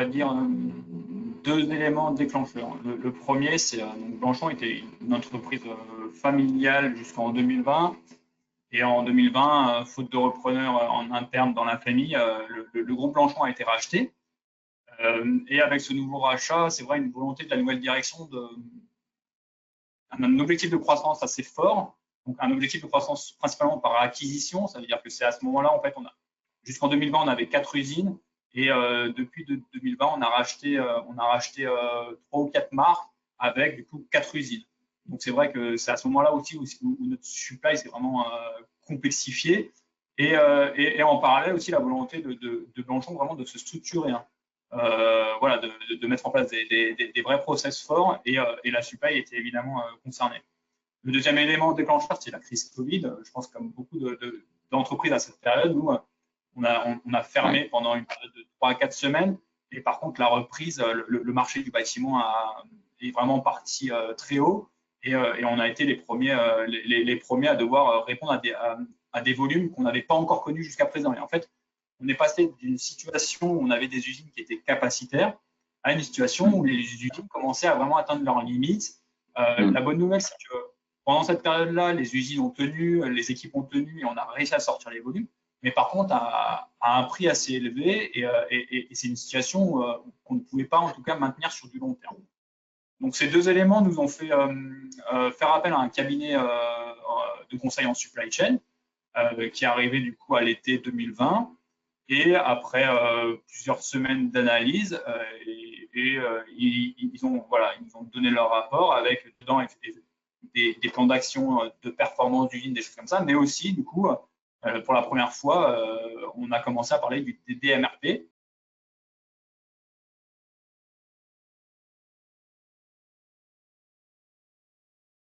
va dire, deux éléments déclencheurs. Le premier, c'est Blanchon était une entreprise familiale jusqu'en 2020. Et en 2020, faute de repreneur en interne dans la famille, le groupe Blanchon a été racheté. Et avec ce nouveau rachat, c'est vrai une volonté de la nouvelle direction un objectif de croissance assez fort. Donc un objectif de croissance principalement par acquisition. Ça veut dire que c'est à ce moment-là, en fait, jusqu'en 2020, on avait 4 usines. Et depuis 2020, on a racheté 3 ou 4 marques avec du coup 4 usines. Donc c'est vrai que c'est à ce moment-là aussi où notre supply s'est vraiment complexifié. Et en parallèle aussi la volonté de Blanchon vraiment de se structurer. Hein. Voilà, de mettre en place des vrais process forts et la supply était évidemment concernée. Le deuxième élément déclencheur, c'est la crise Covid. Je pense comme beaucoup d'entreprises à cette période, nous, on a fermé pendant une période de 3 à 4 semaines. Et par contre, la reprise, le marché du bâtiment est vraiment parti très haut. Et on a été les premiers à devoir répondre à des volumes qu'on n'avait pas encore connus jusqu'à présent. Et en fait, on est passé d'une situation où on avait des usines qui étaient capacitaires à une situation où les usines commençaient à vraiment atteindre leurs limites. La bonne nouvelle, c'est que pendant cette période-là, les usines ont tenu, les équipes ont tenu et on a réussi à sortir les volumes. Mais par contre, à un prix assez élevé et c'est une situation qu'on ne pouvait pas, en tout cas, maintenir sur du long terme. Donc, ces deux éléments nous ont fait faire appel à un cabinet de conseil en supply chain qui est arrivé du coup à l'été 2020. Et après plusieurs semaines d'analyse, ils nous ont donné leur rapport avec dedans des plans d'action de performance d'usine, des choses comme ça, mais aussi, du coup, pour la première fois, on a commencé à parler des DMRP,